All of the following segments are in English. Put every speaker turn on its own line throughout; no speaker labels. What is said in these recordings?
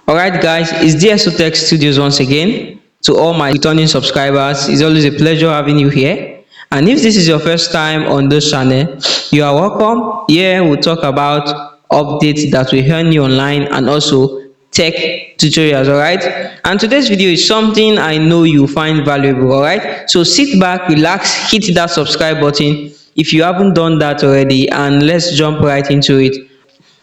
Alright guys, it's DSO Studios once again. To all my returning subscribers, it's always a pleasure having you here. And if this is your first time on this channel, you are welcome. Here we'll talk about updates that will earn you online and also tech tutorials, alright? And today's video is something I know you find valuable, alright? So sit back, relax, hit that subscribe button if you haven't done that already, and let's jump right into it.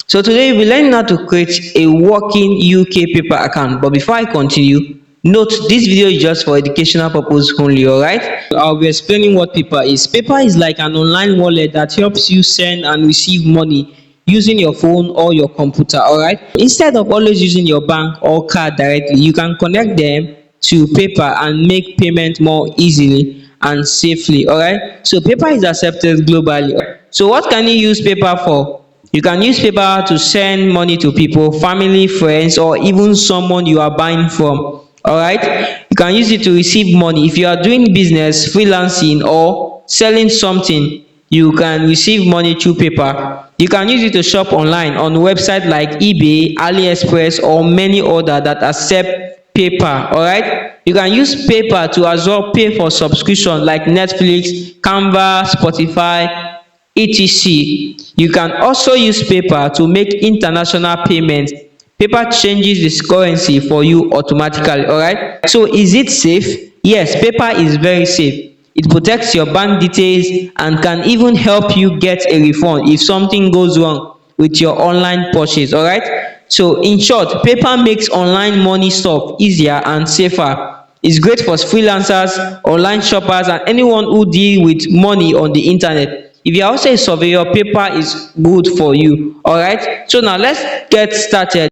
So today we'll learn how to create a working UK paper account. But before I continue, note this video is just for educational purpose only, alright? I'll be explaining what paper is. Paper is like an online wallet that helps you send and receive money using your phone or your computer, alright? Instead of always using your bank or card directly, you can connect them to paper and make payment more easily and safely, alright? So paper is accepted globally. So what can you use paper for? You can use paper to send money to people, family, friends, or even someone you are buying from. All right. You can use it to receive money. If you are doing business, freelancing, or selling something, you can receive money through paper. You can use it to shop online on websites like eBay, AliExpress, or many other that accept paper. All right. You can use paper to as well pay for subscription like Netflix, Canva, Spotify, etc. You can also use paper to make international payments. Paper changes this currency for you automatically, alright? So is it safe? Yes, paper is very safe. It protects your bank details and can even help you get a refund if something goes wrong with your online purchase, alright? So in short, paper makes online money stuff easier and safer. It's great for freelancers, online shoppers, and anyone who deal with money on the internet. If you are also a surveyor, paper is good for you. All right. So now let's get started.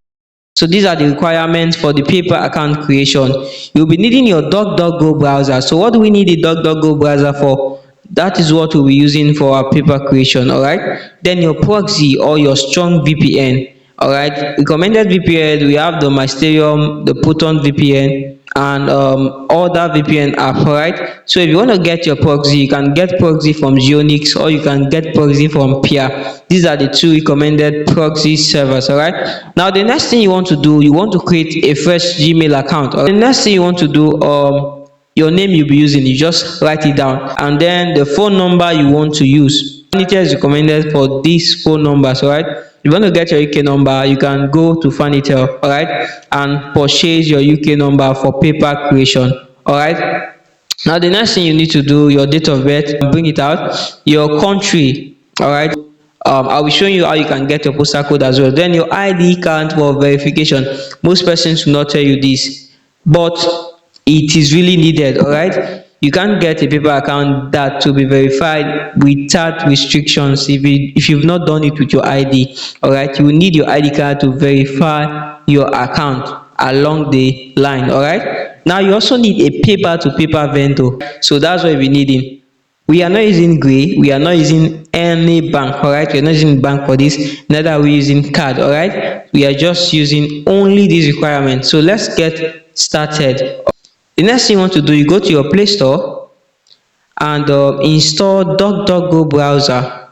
So these are the requirements for the paper account creation. You'll be needing your DuckDuck browser. So what do we need the DuckDuck browser for? That is what we'll be using for our paper creation. All right. Then your proxy or your strong VPN. All right. Recommended VPN. We have the Mysterium, the Proton VPN, and other VPN app. All right. So if you want to get your proxy, you can get proxy from Geonix or you can get proxy from Pia. These are the two recommended proxy servers. All right. Now the next thing you want to do, you want to create a fresh Gmail account. The next thing you want to do, your name you'll be using, you just write it down, and then the phone number you want to use. Furniture is recommended for these phone numbers. All right. If you want to get your UK number, you can go to Furniture, all right, and purchase your UK number for paper creation. All right. Now the next thing you need to do, your date of birth, bring it out, your country. All right. I'll be showing you how you can get your postal code as well. Then your ID card for verification. Most persons will not tell you this, but it is really needed. All right. You can't get a paper account that to be verified without restrictions if you've not done it with your ID. All right. You will need your ID card to verify your account along the line. All right. Now you also need a paper to paper vendor. So that's what we're needing. We are not using gray, we are not using any bank, all right? We're not using bank for this, neither are we using card, all right? We are just using only these requirements. So let's get started. The next thing you want to do, you go to your Play Store and install DuckDuck browser.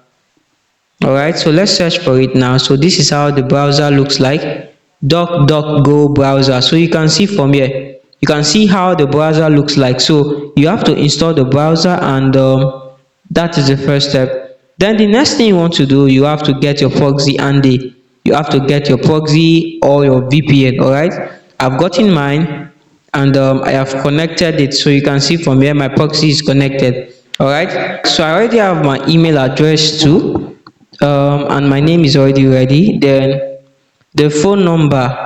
All right, so let's search for it now. So this is how the browser looks like, DuckDuck browser. So you can see from here, you can see how the browser looks like. So you have to install the browser, and that is the first step. Then the next thing you want to do, you have to get your proxy handy. You have to get your proxy or your VPN. All right, I've gotten mine and I have connected it. So you can see from here my proxy is connected. All right, so I already have my email address too, and my name is already ready. Then the phone number,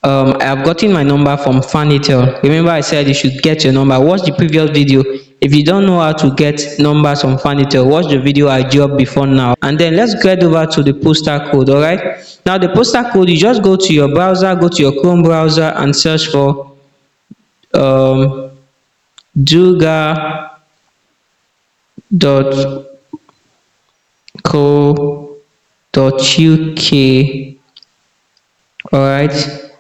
I have gotten my number from Furniture. Remember I said you should get your number. Watch the previous video. If you don't know how to get numbers from Furniture, watch the video I dropped before now. And then let's get over to the postal code. All right, now the postal code, you just go to your browser, go to your Chrome browser and search for duga.co.uk. all right,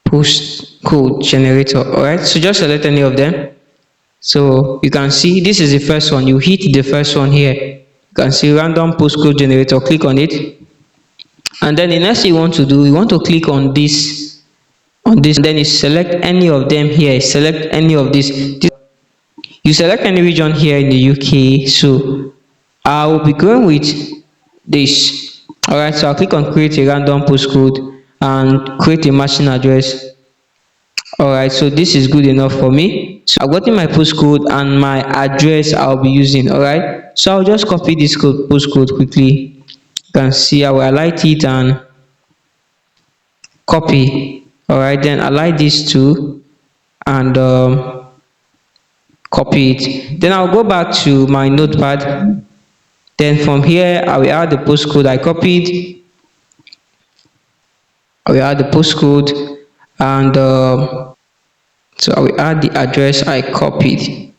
post code generator. All right, so just select any of them. So you can see this is the first one. You hit the first one here, you can see random postcode generator, click on it, And then the next thing you want to do, you want to click on this, and then you select any of them here. Select any of this. You select any region here in the UK. So I will be going with this. All right. So I'll click on create a random postcode and create a matching address. All right. So this is good enough for me. So I've gotten my postcode and my address I'll be using. All right. So I'll just copy this postcode quickly. You can see I will highlight it and copy. All right. Then highlight these two and copy it. Then I'll go back to my notepad. Then from here I will add the postcode I copied. I will add the postcode and so I will add the address I copied.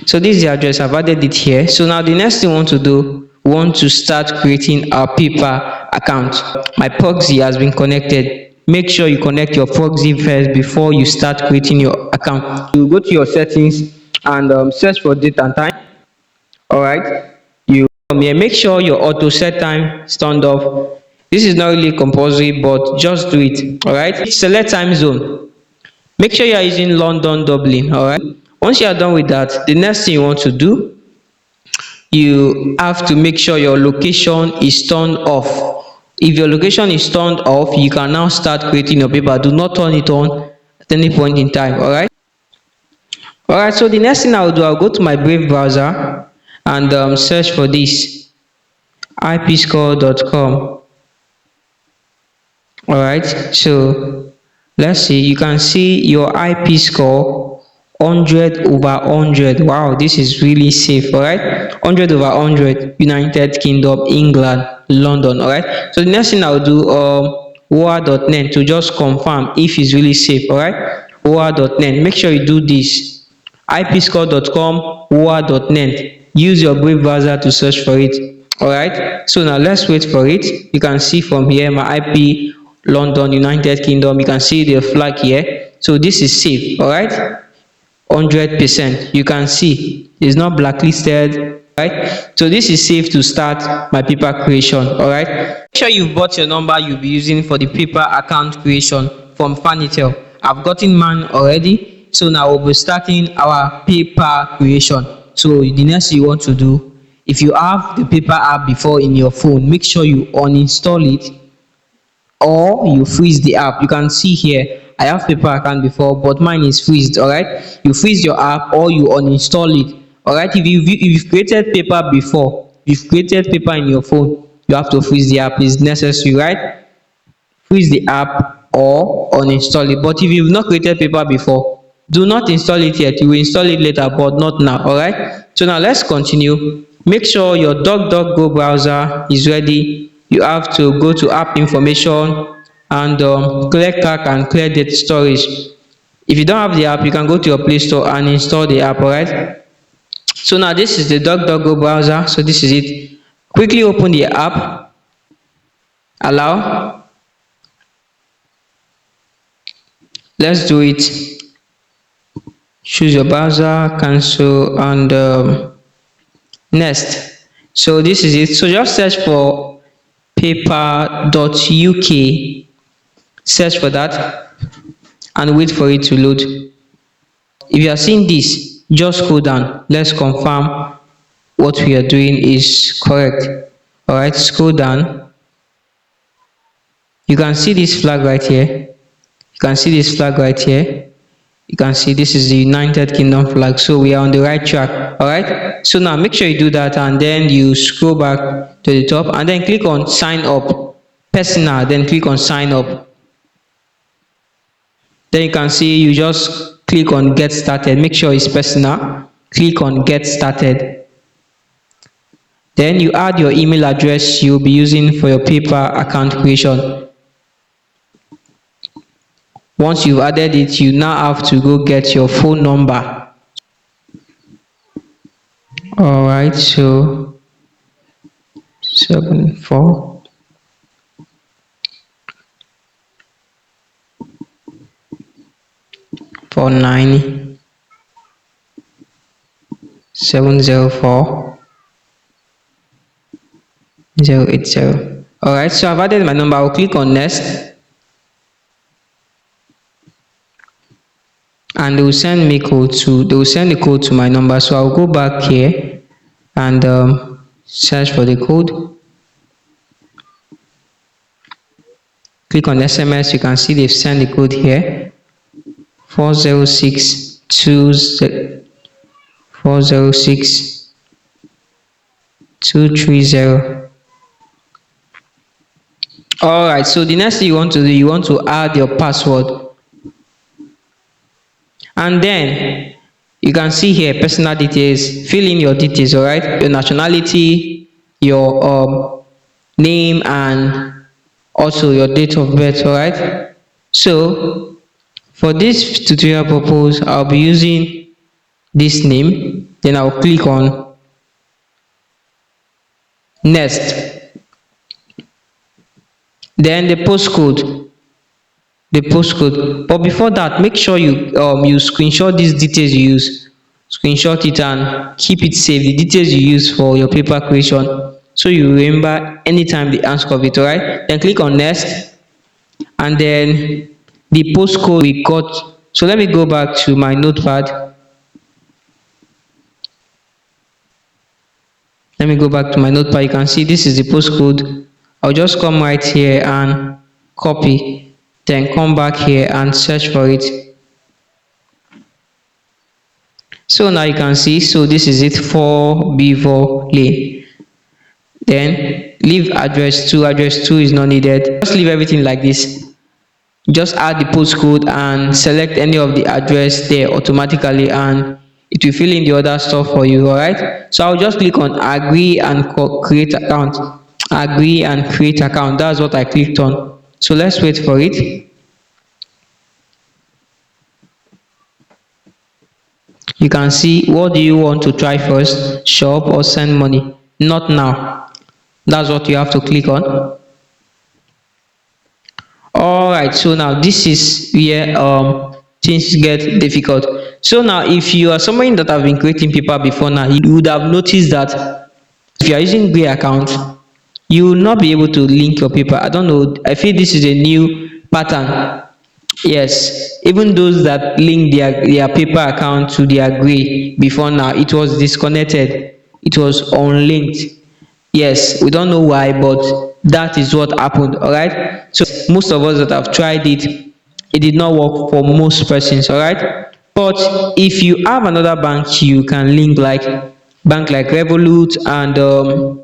So this is the address. I've added it here. So now the next thing we want to do, we want to start creating our paper account. My proxy has been connected. Make sure you connect your proxy first before you start creating your account. You go to your settings and search for date and time. All right. You come here, make sure your auto set time is turned off. This is not really compulsory, but just do it. All right. Select time zone. Make sure you are using London, Dublin. All right. Once you are done with that, the next thing you want to do, you have to make sure your location is turned off. If your location is turned off, you can now start creating your paper. Do not turn it on at any point in time. All right. All right. So the next thing I'll do, I'll go to my Brave browser and search for this ipscore.com. All right. So let's see. You can see your IP score 100/100. Wow, this is really safe. All right, 100/100, United Kingdom, England, London. All right. So the next thing I'll do, woa.net to just confirm if it's really safe. All right, woa.net. Make sure you do this. ipscore.com, woa.net. Use your Brave browser to search for it. All right. So now let's wait for it. You can see from here my IP London, United Kingdom. You can see the flag here. So this is safe. All right. 100%. You can see it's not blacklisted. Right. So this is safe to start my paper creation. All right. Make sure you've bought your number you'll be using for the paper account creation from Fanitel. I've gotten mine already. So now we'll be starting our paper creation. So the next thing you want to do, if you have the paper app before in your phone, make sure you uninstall it or you freeze the app. You can see here I have paper account before, but mine is freezed. All right, you freeze your app or you uninstall it. All right, if you've created paper before, you've created paper in your phone, you have to freeze the app. It's necessary, right? Freeze the app or uninstall it. But if you've not created paper before, do not install it yet. You will install it later, but not now. All right, so now let's continue. Make sure your DuckDuck browser is ready. You have to go to app information and clear cache and clear data storage. If you don't have the app, you can go to your Play Store and install the app. All right, so now this is the DuckDuck browser. So this is it. Quickly open the app. Allow. Let's do it. Choose your browser, cancel, and next. So this is it. So just search for paper.uk. Search for that and wait for it to load. If you are seeing this, just scroll down. Let's confirm what we are doing is correct. All right, scroll down. You can see this flag right here. You can see this flag right here. You can see this is the United Kingdom flag. So we are on the right track. All right. So now make sure you do that and then you scroll back to the top and then click on sign up. Personal, then click on sign up. Then you can see you just click on get started. Make sure it's personal. Click on get started. Then you add your email address you'll be using for your paper account creation. Once you've added it, you now have to go get your phone number. All right, so 74 49 704 080. All right, so I've added my number. I'll click on next, and they will send the code to my number. So I'll go back here and search for the code. Click on SMS. You can see they've sent the code here. 4062 406 230. All right, so the next thing you want to do, you want to add your password, and then you can see here personal details. Fill in your details. All right, your nationality, your name, and also your date of birth. All right, so for this tutorial purpose, I'll be using this name. Then I'll click on next. Then the postcode, but before that, make sure you screenshot these details you use. Screenshot it and keep it safe, the details you use for your paper creation, so you remember anytime they ask of it. All right, then click on next, and then the postcode we got. So let me go back to my notepad. You can see this is the postcode. I'll just come right here and copy, then come back here and search for it. So now you can see, so this is it, 4 Beaver Lane. Then leave address 2. Address 2 is not needed. Just leave everything like this. Just add the postcode and select any of the address there automatically, and it will fill in the other stuff for you. All right, so I'll just click on agree and create account. Agree and create account, that's what I clicked on. So let's wait for it. You can see, what do you want to try first, shop or send money? Not now. That's what you have to click on. All right, so now this is where things get difficult. So now, if you are someone that have been creating paper before, now you would have noticed that if you are using Gray account, you will not be able to link your paper. I don't know, I feel this is a new pattern. Yes, even those that link their paper account to their Gray before, now it was disconnected, it was unlinked. Yes, we don't know why, but that is what happened. All right, so most of us that have tried it, it did not work for most persons. All right, but if you have another bank you can link, like bank like Revolut and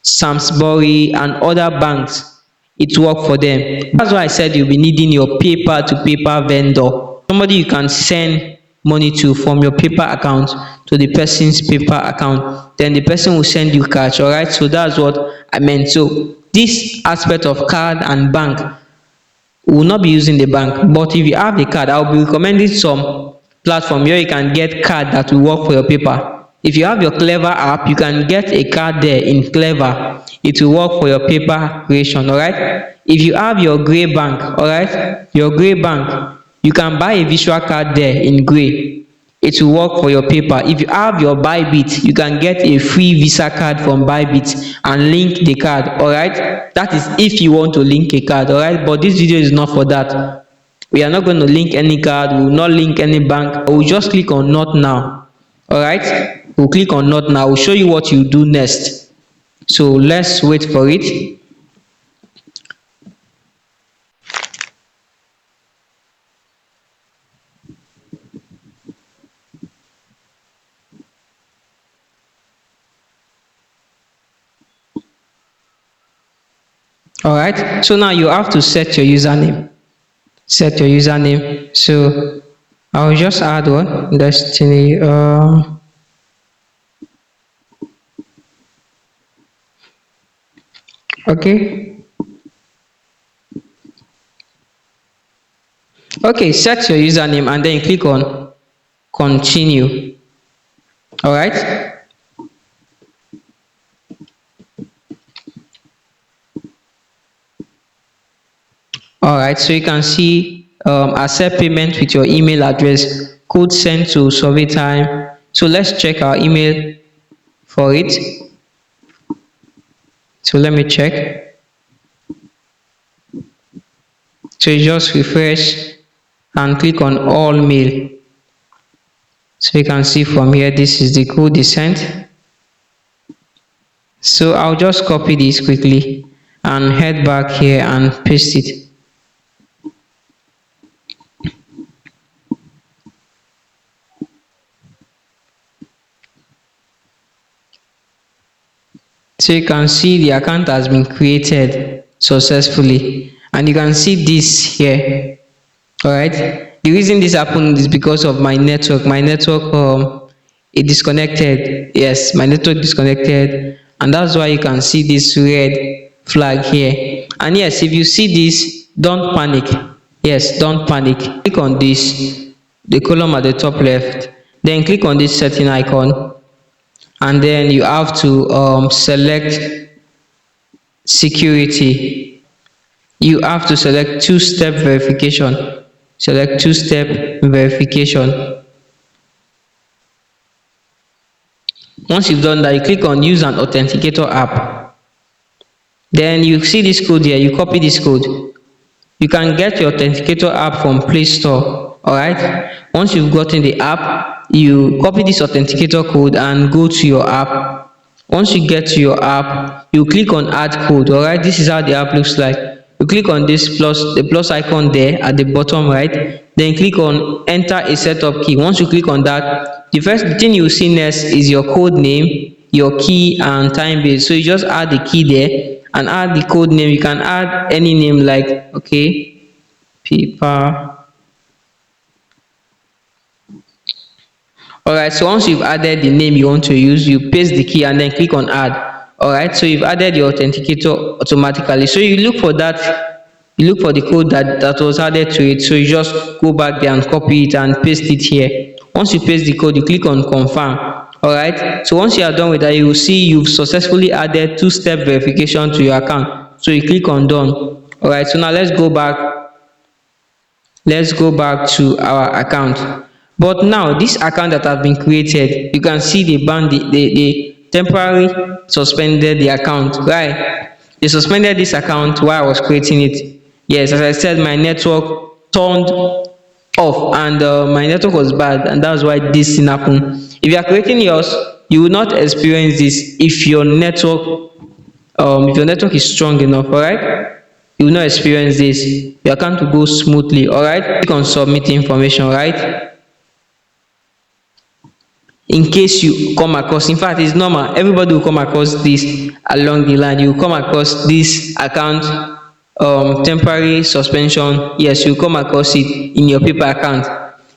Samsbury and other banks, it work for them. That's why I said you'll be needing your paper to paper vendor, somebody you can send money to from your paper account to the person's paper account, then the person will send you cash. All right, so that's what I meant. So this aspect of card and bank, will not be using the bank, but if you have the card, I'll be recommending some platform where you can get card that will work for your paper. If you have your Clever app, you can get a card there in Clever, it will work for your paper creation. All right, if you have your Gray bank, all right, your Gray bank, you can buy a visual card there in Gray, it will work for your paper. If you have your Bybit, you can get a free Visa card from Bybit and link the card. All right, that is if you want to link a card. All right, but this video is not for that. We are not going to link any card, we will not link any bank. We'll just click on not now. All right, we'll click on not now. We'll show you what you do next, so let's wait for it. All right, so now you have to set your username. So I'll just add one, Destiny. Okay, set your username and then you click on continue. All right, so you can see accept payment with your email address, code sent to survey time. So let's check our email for it. So let me check. So you just refresh and click on all mail. So you can see from here, this is the code they sent. So I'll just copy this quickly and head back here and paste it. So you can see the account has been created successfully, and you can see this here. All right. The reason this happened is because of my network. My network it disconnected. Yes, my network disconnected, and that's why you can see this red flag here. And yes, if you see this, don't panic. Yes, don't panic. Click on this, the column at the top left. Then click on this setting icon, and then you have to select security. You have to select two-step verification. Select two-step verification. Once you've done that, you click on use an authenticator app. Then you see this code here, you copy this code. You can get your authenticator app from Play Store. All right. Once you've gotten the app, you copy this authenticator code and go to your app. Once you get to your app, you click on add code. All right. This is how the app looks like. You click on this plus, the plus icon there at the bottom right. Then click on enter a setup key. Once you click on that, the first thing you see next is your code name, your key, and time base. So you just add the key there and add the code name. You can add any name like, okay, paper. All right, so once you've added the name you want to use, you paste the key and then click on add. All right, so you've added your authenticator automatically. So you look for that, you look for the code that was added to it. So you just go back there and copy it and paste it here. Once you paste the code, you click on confirm. All right, so once you are done with that, you will see you've successfully added two-step verification to your account. So you click on done. All right, so now let's go back to our account. But now this account that has been created, you can see they banned the temporarily suspended the account, right? They suspended this account while I was creating it. Yes, as I said, my network turned off, and my network was bad, and that's why this thing happened. If you are creating yours, you will not experience this if your network is strong enough. All right, you will not experience this. Your account will go smoothly. All right, click on submit information. Right, in case you come across, in fact, it's normal, everybody will come across this along the line. You will come across this account temporary suspension. Yes, you will come across it in your paper account.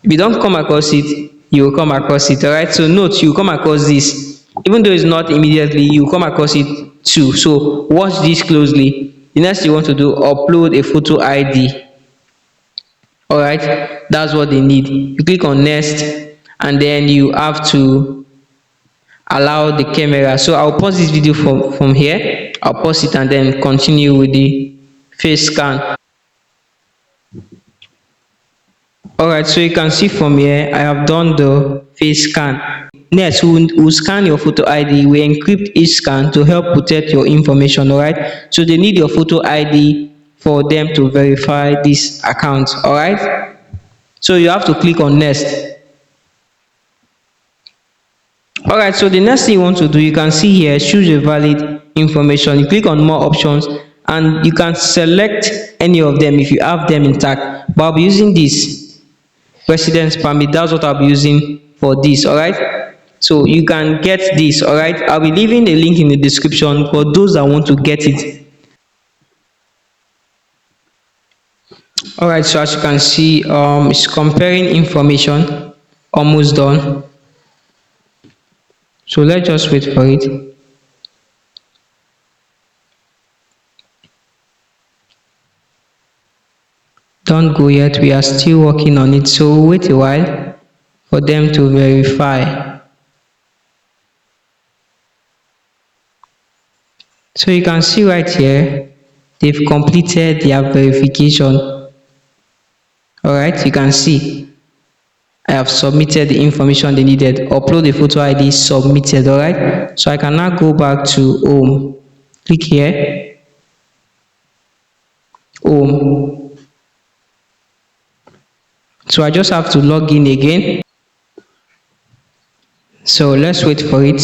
If you don't come across it, you will come across it. All right, so note, you will come across this, even though it's not immediately, you will come across it too. So watch this closely. The next you want to do, upload a photo ID. All right, that's what they need. You click on next, and then you have to allow the camera. So I'll pause this video from here. I'll pause it and then continue with the face scan. All right, so you can see from here, I have done the face scan. Next, we'll scan your photo ID. We encrypt each scan to help protect your information. All right, so they need your photo ID for them to verify this account. All right, so you have to click on next. All right, so the next thing you want to do, you can see here, choose a valid information. You click on more options, and you can select any of them if you have them intact. But I'll be using this residence permit. That's what I'll be using for this. All right, so you can get this. All right, I'll be leaving the link in the description for those that want to get it. All right, so as you can see, it's comparing information, almost done. So let's just wait for it. Don't go yet, we are still working on it, so wait a while for them to verify. So you can see right here, they've completed their verification. All right, you can see I have submitted the information they needed. Upload the photo ID, submitted. All right, so I can now go back to home. Click here, home. So I just have to log in again. So let's wait for it.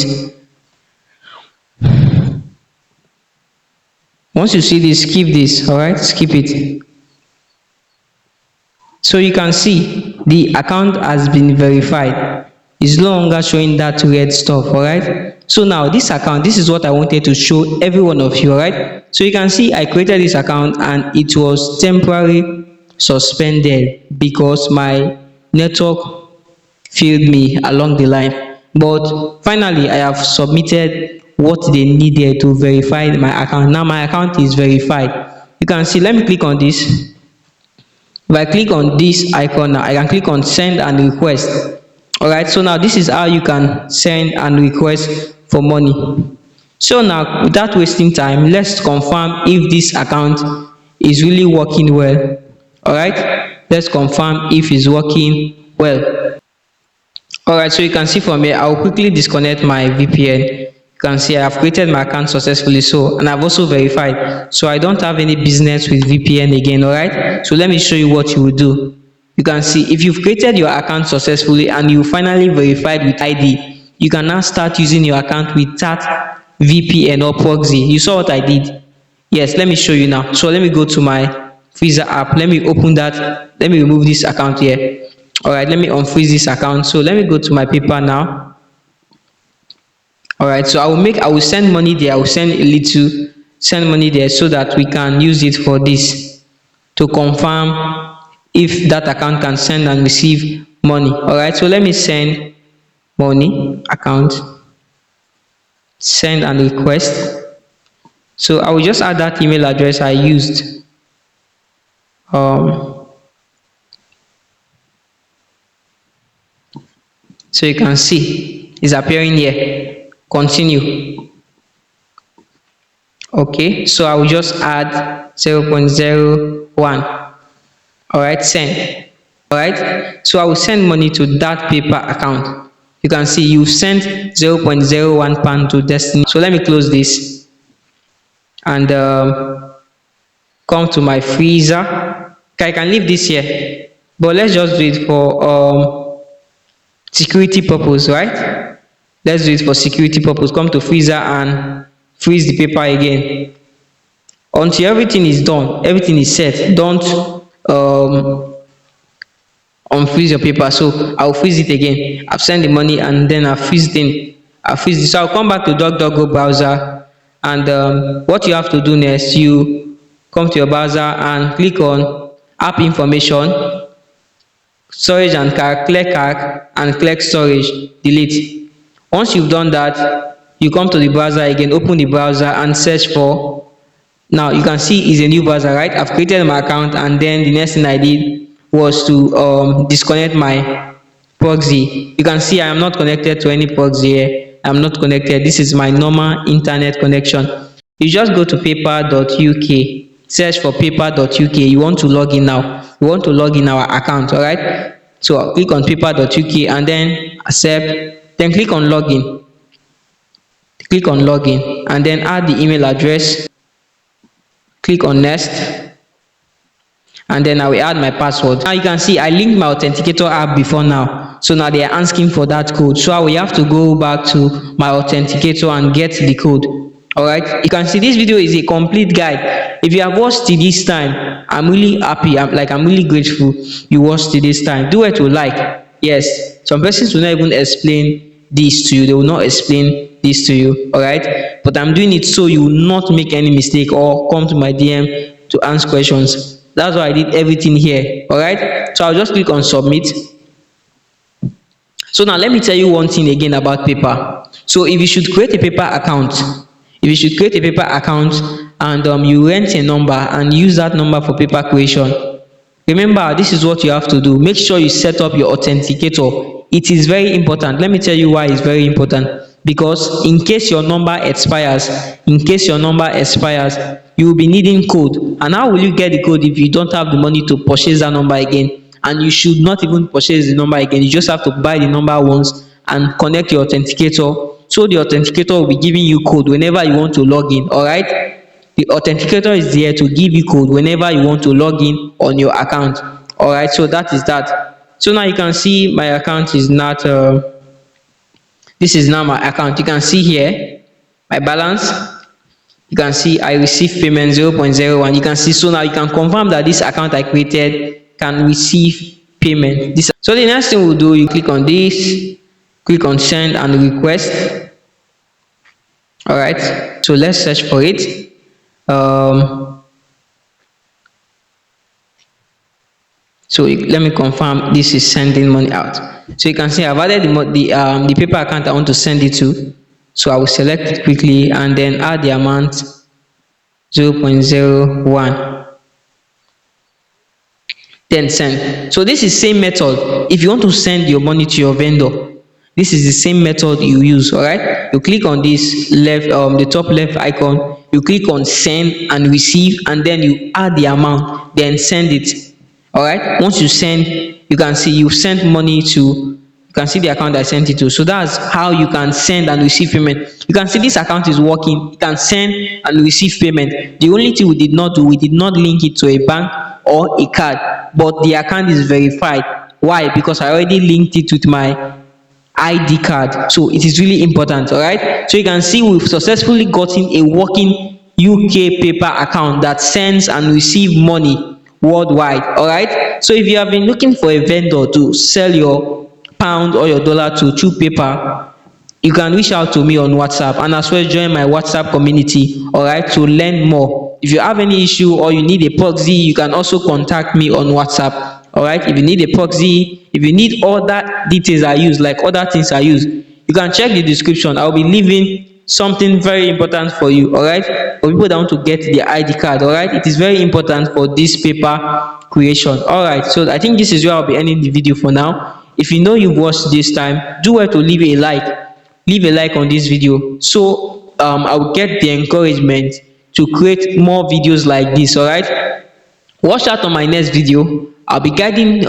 Once you see this, skip this, all right, skip it. So you can see the account has been verified. It's no longer showing that red stuff, all right. So now this account, this is what I wanted to show every one of you, all right. So you can see I created this account and it was temporarily suspended because my network failed me along the line. But finally I have submitted what they needed to verify my account. Now my account is verified. You can see, let me click on this. If I click on this icon now, I can click on send and request. All right, so now this is how you can send and request for money. So now without wasting time, let's confirm if this account is really working well. All right, let's confirm if it's working well. All right, so you can see from here, I'll quickly disconnect my VPN. You can see I have created my account successfully, so, and I've also verified, so I don't have any business with VPN again. All right, so let me show you what you will do. You can see if you've created your account successfully and you finally verified with ID, you can now start using your account with that VPN or proxy. You saw what I did? Yes, let me show you now. So let me go to my Freezer app. Let me open that. Let me remove this account here. All right, let me unfreeze this account. So let me go to my paper now. All right, so I will send money there. I will send a little, send money there so that we can use it for this to confirm if that account can send and receive money. All right, so let me send money account, send and request. So I will just add that email address I used. So you can see it's appearing here. Continue. Okay, so I will just add 0.01. All right, send. All right, so I will send money to that paper account. You can see you sent 0.01 pound to Destiny. So let me close this and come to my freezer. Okay, I can leave this here, but let's just do it for security purpose, right? Let's do it for security purpose. Come to freezer and freeze the paper again until everything is done, everything is set. Don't unfreeze your paper. So I'll freeze it again. I've sent the money and then I've freezed it. So I'll come back to DuckDuck browser, and what you have to do next, you come to your browser and click on app information, storage and clear and clear storage, delete. Once you've done that, you come to the browser again, open the browser and search for. Now you can see it's a new browser, right? I've created my account, and then the next thing I did was to disconnect my proxy. You can see I am not connected to any proxy here. I'm not connected. This is my normal internet connection. You just go to paper.uk, search for paper.uk. You want to log in now. We want to log in our account. All right, so I'll click on paper.uk and then accept, then click on login. Click on login and then add the email address. Click on next, and then I will add my password. Now you can see I linked my Authenticator app before now, so now they are asking for that code, so I will have to go back to my Authenticator and get the code. All right, you can see this video is a complete guide. If you have watched till this time, I'm really happy. I'm really grateful you watched till this time. Do it to like. Yes, some persons will not even explain this to you. They will not explain this to you. All right, but I'm doing it so you will not make any mistake or come to my DM to ask questions. That's why I did everything here. All right, so I'll just click on submit. So now let me tell you one thing again about paper. So if you should create a paper account, and you rent a number and use that number for paper creation, remember this is what you have to do. Make sure you set up your Authenticator. It is very important. Let me tell you why it's very important. Because in case your number expires, you will be needing code. And how will you get the code if you don't have the money to purchase that number again? And you should not even purchase the number again. You just have to buy the number once and connect your Authenticator So the authenticator will be giving you code whenever you want to log in. All right, the authenticator is there to give you code whenever you want to log in on your account. All right, so that is that. So now you can see my account is not this is now my account. You can see here my balance. You can see I receive payment 0.01. You can see, so now you can confirm that this account I created can receive payment. So the next thing we'll do, you click on this, click on send and request. All right, so let's search for it. So let me confirm this is sending money out. So you can see I've added the paper account I want to send it to. So I will select it quickly and then add the amount 0.01, then send. So this is same method. If you want to send your money to your vendor, this is the same method you use. All right, you click on this left the top left icon, you click on send and receive, and then you add the amount, then send it. All right, once you send, you can see you've sent money to, you can see the account I sent it to. So that's how you can send and receive payment. You can see this account is working. You can send and receive payment. The only thing we did not do, we did not link it to a bank or a card, but the account is verified. Why? Because I already linked it with my ID card. So it is really important. All right, so you can see we've successfully gotten a working UK paper account that sends and receives money worldwide. All right, so if you have been looking for a vendor to sell your pound or your dollar to through paper, you can reach out to me on WhatsApp, and as well join my WhatsApp community, all right, to learn more. If you have any issue or you need a proxy, you can also contact me on WhatsApp. All right, if you need a proxy, if you need other details I use, like other things I use, you can check the description. I'll be leaving something very important for you. All right, for people that want to get the ID card. All right, it is very important for this paper creation. All right, so I think this is where I'll be ending the video for now. If you know you've watched this time, do well to leave a like on this video, so I will get the encouragement to create more videos like this. All right, watch out on my next video. I'll be guiding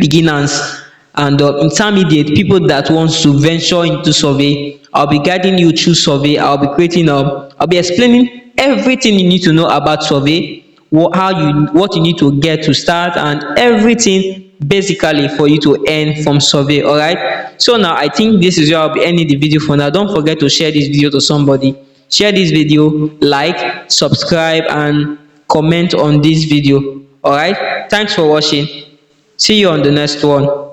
beginners and intermediate people that wants to venture into survey. I'll be guiding you through survey. I'll be explaining everything you need to know about survey, what you need to get to start, and everything basically for you to earn from survey. All right, so now I think this is where I'll be ending the video for now. Don't forget to share this video to somebody. Share this video, like, subscribe, and comment on this video. All right, thanks for watching. See you on the next one.